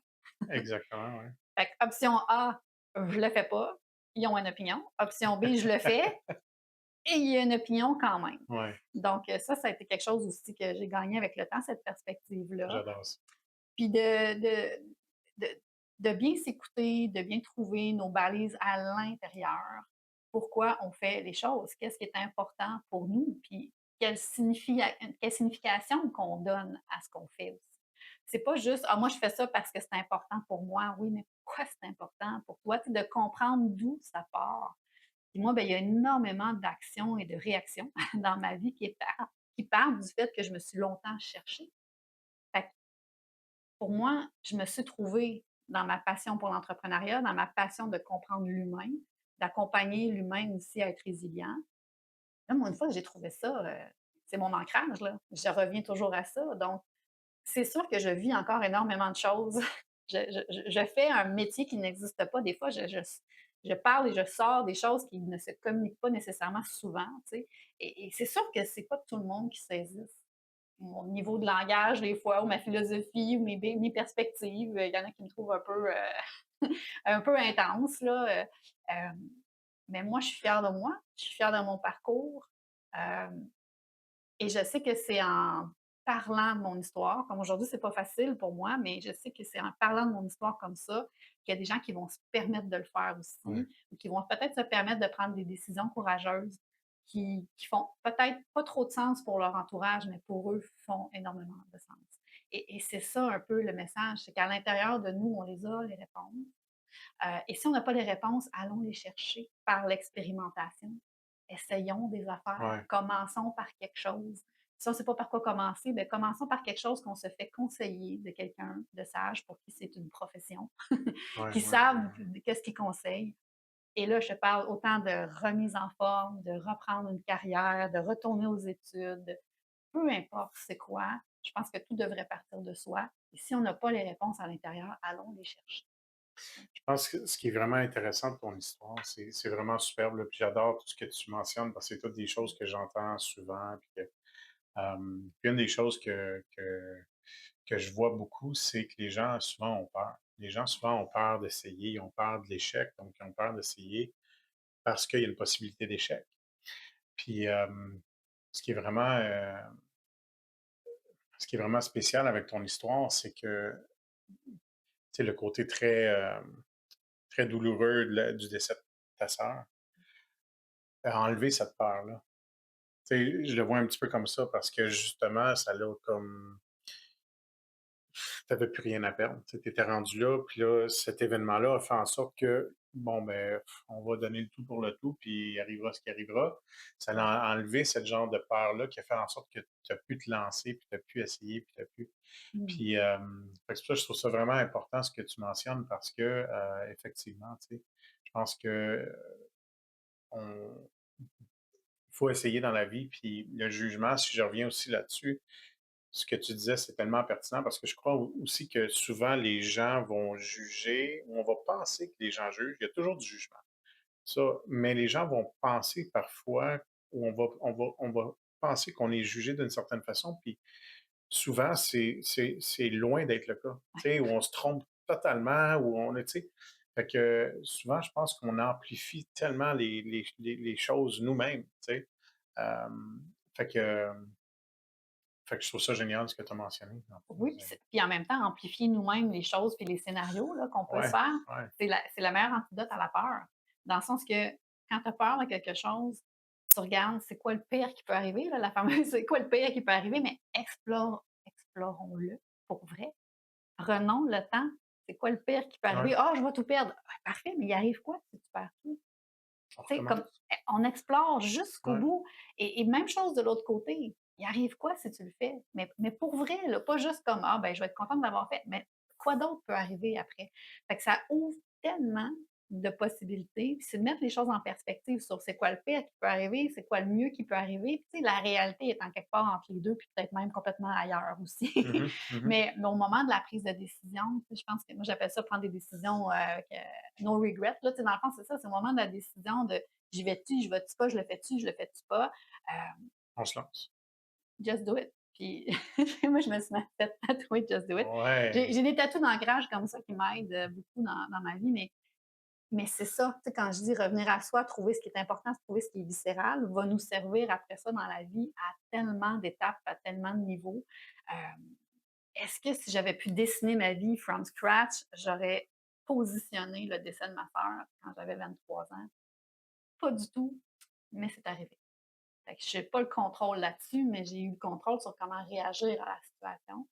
Exactement, ouais. Fait que option A, je le fais pas, ils ont une opinion. Option B, je le fais et il y a une opinion quand même. Ouais, Donc ça a été quelque chose aussi que j'ai gagné avec le temps, cette perspective-là. j'adore ça. Puis de de bien s'écouter, de bien trouver nos balises à l'intérieur. Pourquoi on fait les choses? Qu'est-ce qui est important pour nous? Puis quelle signification qu'on donne à ce qu'on fait aussi. C'est pas juste: «Ah moi je fais ça parce que c'est important pour moi». Oui, mais pourquoi c'est important pour toi? Tu sais, de comprendre d'où ça part. Puis moi, ben, il y a énormément d'actions et de réactions dans ma vie qui partent du fait que je me suis longtemps cherchée. Fait que pour moi, je me suis trouvée dans ma passion pour l'entrepreneuriat, dans ma passion de comprendre l'humain, d'accompagner l'humain aussi à être résilient. Là, moi, une fois que j'ai trouvé ça, c'est mon ancrage, là. Je reviens toujours à ça. Donc, c'est sûr que je vis encore énormément de choses. Je fais un métier qui n'existe pas. Des fois, je parle et je sors des choses qui ne se communiquent pas nécessairement souvent, tu sais. Et c'est sûr que c'est pas tout le monde qui saisisse mon niveau de langage, des fois, ou ma philosophie, ou mes perspectives. Il y en a qui me trouvent un peu intense, là. Mais moi, je suis fière de moi, je suis fière de mon parcours. Euh, et je sais que c'est en parlant de mon histoire, comme aujourd'hui, c'est pas facile pour moi, mais je sais que c'est en parlant de mon histoire comme ça qu'il y a des gens qui vont se permettre de le faire Ouais. aussi, ou qui vont peut-être se permettre de prendre des décisions courageuses qui font peut-être pas trop de sens pour leur entourage, mais pour eux font énormément de sens. Et c'est ça un peu le message, c'est qu'à l'intérieur de nous, on les a, les réponses. Et si on n'a pas les réponses, allons les chercher par l'expérimentation. Essayons des affaires. Ouais, Commençons par quelque chose. Si on ne sait pas par quoi commencer, bien, commençons par quelque chose qu'on se fait conseiller de quelqu'un de sage pour qui c'est une profession, ouais, qui ouais, savent ouais. qu'est-ce qu'ils conseillent. Et là, je parle autant de remise en forme, de reprendre une carrière, de retourner aux études, peu importe c'est quoi. Je pense que tout devrait partir de soi. Et si on n'a pas les réponses à l'intérieur, allons les chercher. Je pense que ce qui est vraiment intéressant de ton histoire, c'est vraiment superbe, là, puis j'adore tout ce que tu mentionnes parce que c'est toutes des choses que j'entends souvent, puis puis une des choses que je vois beaucoup, c'est que les gens souvent ont peur. Les gens souvent ont peur d'essayer, ils ont peur de l'échec, donc ils ont peur d'essayer parce qu'il y a une possibilité d'échec. Puis, ce qui est vraiment, ce qui est vraiment spécial avec ton histoire, c'est que, tu sais, le côté très douloureux du décès de ta sœur a enlevé cette peur-là. Tu sais, je le vois un petit peu comme ça parce que justement, ça l'a comme tu avais plus rien à perdre. Tu étais rendu là, puis là, cet événement-là a fait en sorte que, bon, ben, on va donner le tout pour le tout, puis il arrivera ce qui arrivera. Ça a enlevé ce genre de peur-là qui a fait en sorte que tu as pu te lancer, puis tu as pu essayer, puis tu as pu. Mmh. Puis, fait que c'est pour ça que je trouve ça vraiment important ce que tu mentionnes parce que, effectivement, tu sais, je pense que on, il faut essayer dans la vie. Puis le jugement, si je reviens aussi là-dessus, ce que tu disais, c'est tellement pertinent parce que je crois aussi que souvent les gens vont juger ou on va penser que les gens jugent. Il y a toujours du jugement, ça, mais les gens vont penser parfois ou on va penser qu'on est jugé d'une certaine façon, puis souvent, c'est loin d'être le cas. Tu sais, où on se trompe totalement, où on est, tu sais. Fait que souvent, je pense qu'on amplifie tellement les choses nous-mêmes, tu sais? Fait que fait que je trouve ça génial ce que tu as mentionné, dans le fond, Oui, puis en même temps, amplifier nous-mêmes les choses puis les scénarios là, qu'on peut se ouais, faire, ouais, c'est le meilleur antidote à la peur. Dans le sens que quand tu as peur de quelque chose, tu regardes c'est quoi le pire qui peut arriver, là, la fameuse c'est quoi le pire qui peut arriver, mais explorons-le pour vrai. Prenons le temps. C'est quoi le pire qui peut ouais, arriver? Ah, je vais tout perdre. Ah, parfait, mais il arrive quoi si tu perds tout? on Tu sais, comme recommence. on explore jusqu'au Ouais, bout et même chose de l'autre côté. Il arrive quoi si tu le fais? Mais pour vrai, là, pas juste comme: «Ah ben, je vais être contente de l'avoir fait», mais quoi d'autre peut arriver après? Fait que ça ouvre tellement de possibilités, puis c'est de mettre les choses en perspective sur c'est quoi le pire qui peut arriver, c'est quoi le mieux qui peut arriver, puis tu sais, la réalité est en quelque part entre les 2 puis peut-être même complètement ailleurs aussi. mmh mh. Mais au moment de la prise de décision, tu sais, je pense que moi j'appelle ça prendre des décisions, avec, no regret là, tu sais, dans le fond, c'est ça, c'est au moment de la décision de j'y vais-tu, j'y vais-tu pas, je le fais-tu, je le fais-tu pas? On se lance. Just do it. Puis moi, je me suis fait tatouer Just do it. Ouais, J'ai des tatous d'ancrage comme ça qui m'aident, beaucoup dans ma vie, mais c'est ça, tu sais, quand je dis revenir à soi, trouver ce qui est important, trouver ce qui est viscéral, va nous servir après ça dans la vie à tellement d'étapes, à tellement de niveaux. Hem, est-ce que si j'avais pu dessiner ma vie from scratch, j'aurais positionné le décès de ma sœur quand j'avais 23 ans? Pas du tout, mais c'est arrivé. Fait que j'ai pas le contrôle là-dessus, mais j'ai eu le contrôle sur comment réagir à la situation.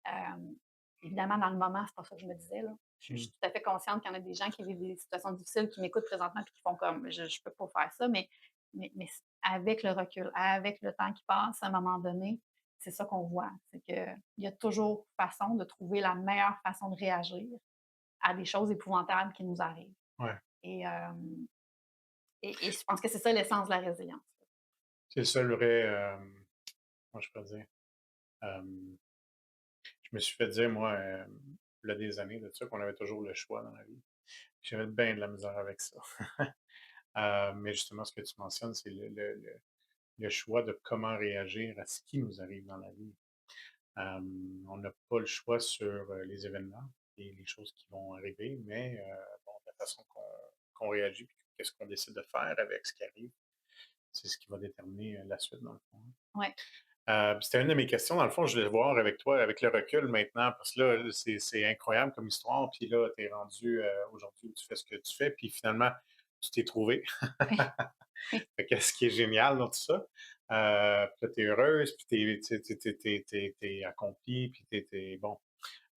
Hem, évidemment, dans le moment, c'est pas ça que je me disais, là. Je mmh, suis tout à fait consciente qu'il y en a des gens qui vivent des situations difficiles, qui m'écoutent présentement puis qui font comme: «Je peux pas faire ça», mais avec le recul, avec le temps qui passe, à un moment donné, c'est ça qu'on voit. C'est qu'il y a toujours façon de trouver la meilleure façon de réagir à des choses épouvantables qui nous arrivent ouais. et hem et je pense que c'est ça l'essence de la résilience. C'est le seul vrai, comment je pourrais dire? Hem, je me suis fait dire, moi, v'là des années de ça, qu'on avait toujours le choix dans la vie. J'avais bien de la misère avec ça. Mais justement, ce que tu mentionnes, c'est le choix de comment réagir à ce qui nous arrive dans la vie. On n'a pas le choix sur, les événements et les choses qui vont arriver, mais bon, la façon qu'on réagit puis qu'est-ce qu'on décide de faire avec ce qui arrive, c'est ce qui va déterminer, la suite dans le fond, hein. Ouais. C'était une de mes questions, dans le fond, je voulais voir avec toi, avec le recul maintenant, parce que là, c'est incroyable comme histoire, puis là, tu es rendu, aujourd'hui où tu fais ce que tu fais, puis finalement, tu t'es trouvé. Oui, oui. Fait que ce qui est génial dans tout ça, puis là, tu es heureuse, puis tu es accomplie, puis tu es bon.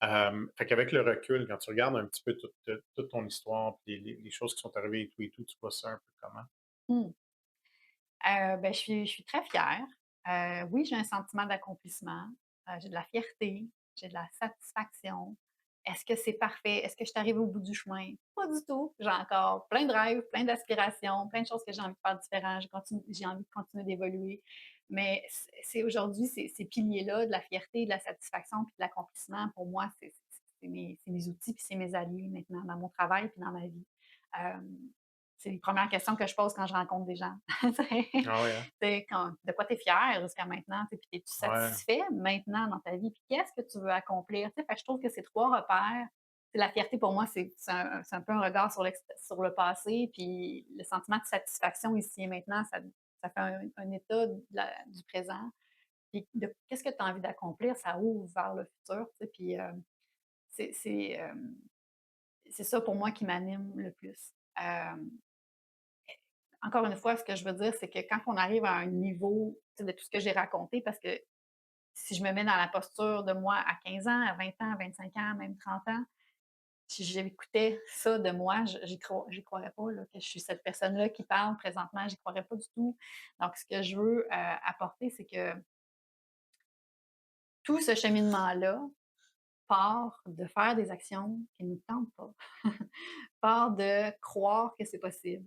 Fait qu'avec le recul, quand tu regardes un petit peu toute ton histoire, puis les choses qui sont arrivées et tout, tu vois ça un peu comment? Mmh. Ben, je suis très fière. Oui, j'ai un sentiment d'accomplissement, j'ai de la fierté, j'ai de la satisfaction. Est-ce que c'est parfait? Est-ce que je suis arrivée au bout du chemin? Pas du tout. J'ai encore plein de rêves, plein d'aspirations, plein de choses que j'ai envie de faire différent. J'ai envie de continuer d'évoluer. Mais c'est aujourd'hui, ces piliers-là de la fierté, de la satisfaction puis de l'accomplissement, pour moi, c'est mes outils puis c'est mes alliés maintenant dans mon travail puis dans ma vie. Hem c'est les premières questions que je pose quand je rencontre des gens. Ah ouais, hein? C'est de quoi tu es fier jusqu'à maintenant? Tu sais, puis es-tu Ouais, satisfait maintenant dans ta vie? Puis qu'est-ce que tu veux accomplir? Tu sais, fait que je trouve que ces 3 repères, c'est la fierté pour moi, c'est un peu un regard sur le passé, puis le sentiment de satisfaction ici et maintenant, ça fait un état du présent. Puis de qu'est-ce que tu as envie d'accomplir? Ça ouvre vers le futur, tu sais, puis, c'est c'est, hem, c'est ça pour moi qui m'anime le plus. Hem Encore une fois, ce que je veux dire, c'est que quand on arrive à un niveau, tu sais, de tout ce que j'ai raconté, parce que si je me mets dans la posture de moi à 15 ans, à 20 ans, à 25 ans, même 30 ans, si j'écoutais ça de moi, j'y croirais pas là, que je suis cette personne-là qui parle présentement, j'y croirais pas du tout. Donc ce que je veux, apporter, c'est que tout ce cheminement-là part de faire des actions qui ne nous tentent pas. Part de croire que c'est possible.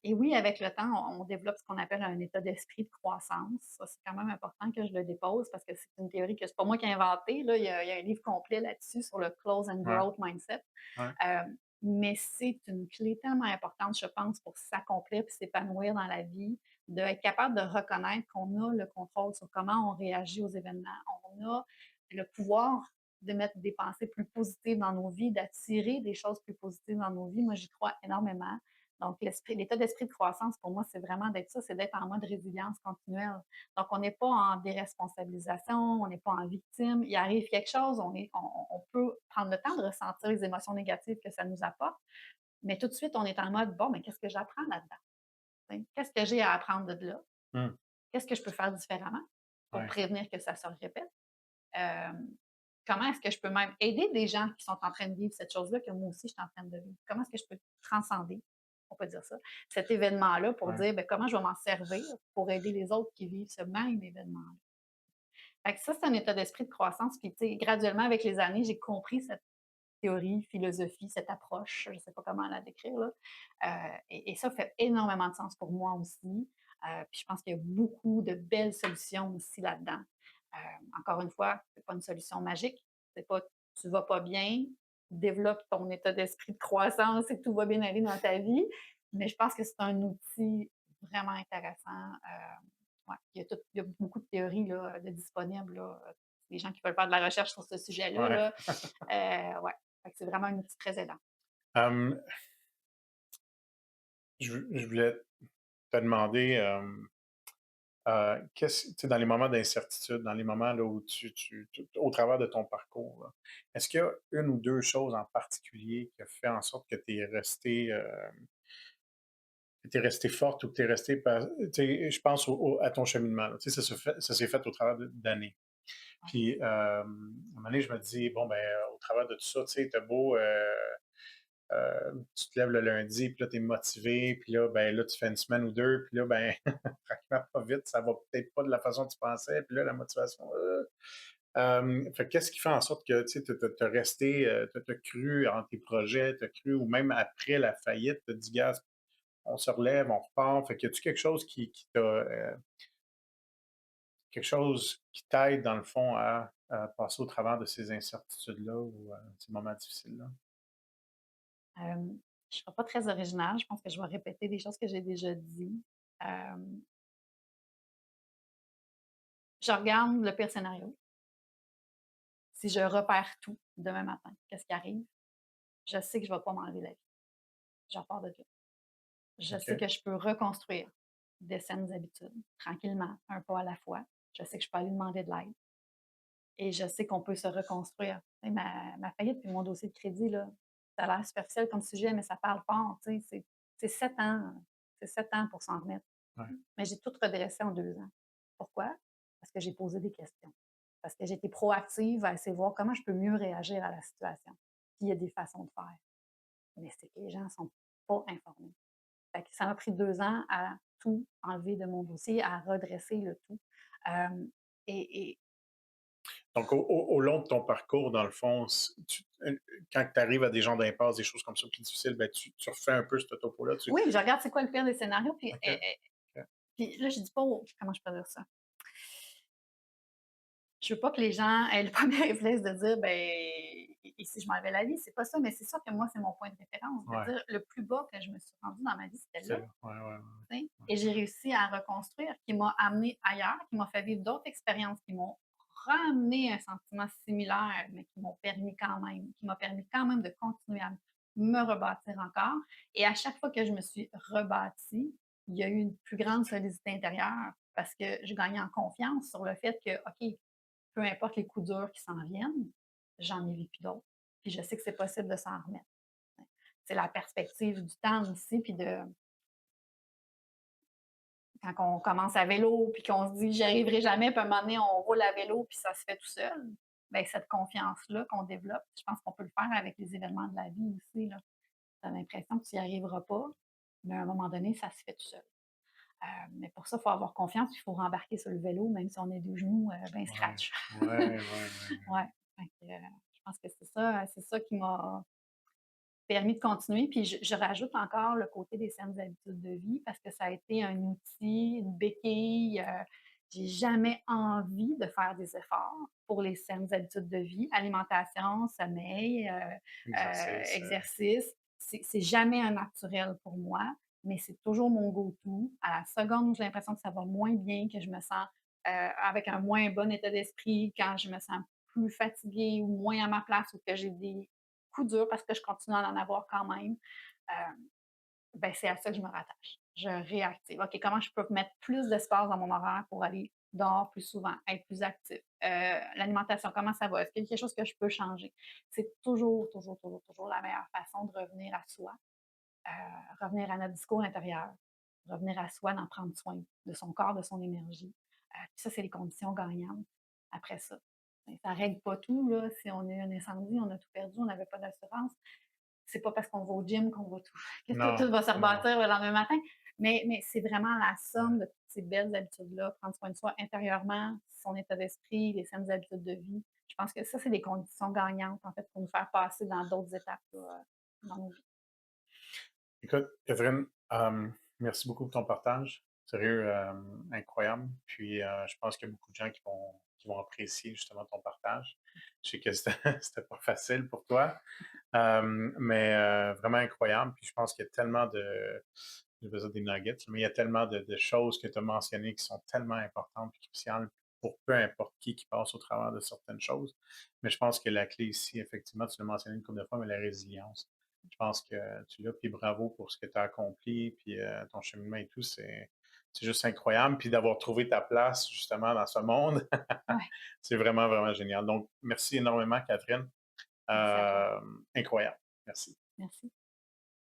Et oui, avec le temps, on développe ce qu'on appelle un état d'esprit de croissance. Ça, c'est quand même important que je le dépose parce que c'est une théorie que c'est pas moi qui ai inventée, là. Il y a un livre complet là-dessus sur le close and ouais, growth mindset. ouais. Mais c'est une clé tellement importante, je pense, pour s'accomplir et s'épanouir dans la vie, d'être capable de reconnaître qu'on a le contrôle sur comment on réagit aux événements. On a le pouvoir de mettre des pensées plus positives dans nos vies, d'attirer des choses plus positives dans nos vies. Moi, j'y crois énormément. Donc, l'état d'esprit de croissance, pour moi, c'est vraiment d'être ça, c'est d'être en mode résilience continuelle. Donc, on n'est pas en déresponsabilisation, on n'est pas en victime. Il arrive quelque chose, on peut prendre le temps de ressentir les émotions négatives que ça nous apporte, mais tout de suite, on est en mode, bon, mais qu'est-ce que j'apprends là-dedans? Qu'est-ce que j'ai à apprendre de là? Mmh. Qu'est-ce que je peux faire différemment pour Ouais, prévenir que ça se répète? Euh, Comment est-ce que je peux même aider des gens qui sont en train de vivre cette chose-là que moi aussi je suis en train de vivre? Comment est-ce que je peux transcender, on peut dire ça, cet événement-là pour ouais. dire ben, comment je vais m'en servir pour aider les autres qui vivent ce même événement-là? Fait que ça, c'est un état d'esprit de croissance. Puis, tu sais, graduellement, avec les années, j'ai compris cette théorie, philosophie, cette approche, je ne sais pas comment la décrire, là. Et ça fait énormément de sens pour moi aussi. Puis je pense qu'il y a beaucoup de belles solutions aussi là-dedans. Encore une fois, c'est pas une solution magique. C'est pas tu vas pas bien, développe ton état d'esprit de croissance et tout va bien aller dans ta vie. Mais je pense que c'est un outil vraiment intéressant. Ouais, il y a beaucoup de théories là, de disponibles. Là. Les gens qui veulent faire de la recherche sur ce sujet-là, Ouais. là, ouais. Fait que c'est vraiment un outil très aidant. Hem, je voulais te demander, qu'est-ce tu sais, dans les moments d'incertitude, dans les moments là, où au travers de ton parcours, là, est-ce qu'il y a une ou 2 choses en particulier qui a fait en sorte que tu es restée, forte ou que tu es restée tu sais, je pense à ton cheminement, là, tu sais, ça s'est fait au travers d'années. Ouais. Puis, à un moment donné, je me dis: «Bon, ben, au travers de tout ça, tu sais, tu beau, tu te lèves le lundi, puis là, tu es motivé, puis là, ben, là, tu fais une semaine ou 2, puis là, ben, tranquillement, pas vite, ça va peut-être pas de la façon que tu pensais, puis là, la motivation, fait qu'est-ce qui fait en sorte que, tu sais, tu resté, tu cru en tes projets, tu cru ou même après la faillite, tu dit: «Gars, on se relève, on repart». Fait que y a-tu quelque chose qui t'a, quelque chose qui t'aide dans le fond à passer au travers de ces incertitudes-là ou, ces moments difficiles-là? Je ne serai pas très originale. Je pense que je vais répéter des choses que j'ai déjà dit. Hem, je regarde le pire scénario. Si je repère tout demain matin, qu'est-ce qui arrive? Je sais que je ne vais pas m'enlever la vie. Je repars de là. Je sais OK. que je peux reconstruire des saines habitudes, tranquillement, un pas à la fois. Je sais que je peux aller demander de l'aide et je sais qu'on peut se reconstruire. Tu sais, ma faillite puis mon dossier de crédit, là, ça a l'air superficiel comme sujet, mais ça parle fort. Tu sais, c'est 7 ans. C'est 7 ans pour s'en remettre. Ouais, Mais j'ai tout redressé en 2 ans. Pourquoi? Parce que j'ai posé des questions. Parce que j'ai été proactive à essayer de voir comment je peux mieux réagir à la situation. Puis il y a des façons de faire. Mais c'est que les gens ne sont pas informés. Fait que ça m'a pris 2 ans à tout enlever de mon dossier, à redresser le tout. Hem et donc au long de ton parcours, dans le fond, quand tu arrives à des genres d'impasse, des choses comme ça plus difficiles, ben, tu refais un peu ce topo-là, oui, je regarde c'est quoi le pire des scénarios, OK, OK, puis là, je dis pas comment je peux dire ça? Je veux pas que les gens aient le premier réflexe de dire: «Ben, et si je m'enlevais la vie?» C'est pas ça, mais c'est sûr que moi, c'est mon point de référence, de ouais, dire le plus bas que je me suis rendue dans ma vie, c'était c'est là, là, ouais, ouais, ouais, tu sais? ouais, Et j'ai réussi à reconstruire, qui m'a amenée ailleurs, qui m'a fait vivre d'autres expériences, qui m'ont ramené un sentiment similaire, mais qui m'a permis quand même de continuer à me rebâtir encore. Et à chaque fois que je me suis rebâtie, il y a eu une plus grande solidité intérieure parce que je gagnais en confiance sur le fait que, OK, peu importe les coups durs qui s'en viennent, j'en ai vécu d'autres. Puis je sais que c'est possible de s'en remettre. C'est la perspective du temps aussi, puis de quand on commence à vélo, puis qu'on se dit j'y arriverai jamais, puis à un moment donné, on roule à vélo, puis ça se fait tout seul. Bien, cette confiance-là qu'on développe, je pense qu'on peut le faire avec les événements de la vie aussi. Tu as l'impression que tu n'y arriveras pas, mais à un moment donné, ça se fait tout seul. Mais pour ça, il faut avoir confiance, il faut rembarquer sur le vélo, même si on est deux genoux bien ouais, scratch. ouais, ouais, ouais, Ouais. Fait que, je pense que c'est ça qui m'a permis de continuer. Puis je rajoute encore le côté des saines habitudes de vie parce que ça a été un outil, une béquille. J'ai jamais envie de faire des efforts pour les saines habitudes de vie, alimentation, sommeil, exercice, exercice. C'est jamais un naturel pour moi, mais c'est toujours mon go-to. À la seconde où j'ai l'impression que ça va moins bien, que je me sens avec un moins bon état d'esprit, quand je me sens plus fatiguée ou moins à ma place ou que j'ai des coups durs parce que je continue à en avoir quand même, ben, c'est à ça que je me rattache. Je réactive. OK, comment je peux mettre plus d'espace dans mon horaire pour aller dehors plus souvent, être plus actif? L'alimentation, comment ça va? Est-ce qu'il y a quelque chose que je peux changer? C'est toujours, toujours, toujours, toujours la meilleure façon de revenir à soi, revenir à notre discours intérieur, revenir à soi, d'en prendre soin de son corps, de son énergie. Puis ça, c'est les conditions gagnantes après ça. Ça ne règle pas tout, là. Si on a eu un incendie, on a tout perdu, on n'avait pas d'assurance, c'est pas parce qu'on va au gym qu'on va tout que tout Non, va se non. rebâtir le lendemain matin, mais c'est vraiment la somme de toutes ces belles habitudes-là, prendre soin de soi intérieurement, son état d'esprit, les saines habitudes de vie. Je pense que ça, c'est des conditions gagnantes, en fait, pour nous faire passer dans d'autres étapes, là, dans nos vies. Écoute, Catherine, merci beaucoup pour ton partage. Sérieux, incroyable. Puis, je pense qu'il y a beaucoup de gens qui vont apprécier justement ton partage. Je sais que c'était c'était pas facile pour toi, mais vraiment incroyable. Puis, je pense qu'il y a tellement de, je vais dire des nuggets, mais il y a tellement de choses que tu as mentionnées qui sont tellement importantes et cruciales pour peu importe qui passe au travers de certaines choses. Mais je pense que la clé ici, effectivement, tu l'as mentionné une couple de fois, mais la résilience. Je pense que tu l'as, puis bravo pour ce que tu as accompli, puis ton cheminement et tout, c'est juste incroyable. Puis d'avoir trouvé ta place justement dans ce monde, Ouais, c'est vraiment, vraiment génial. Donc, merci énormément, Catherine. merci à toi. Euh, Incroyable. Merci. Merci.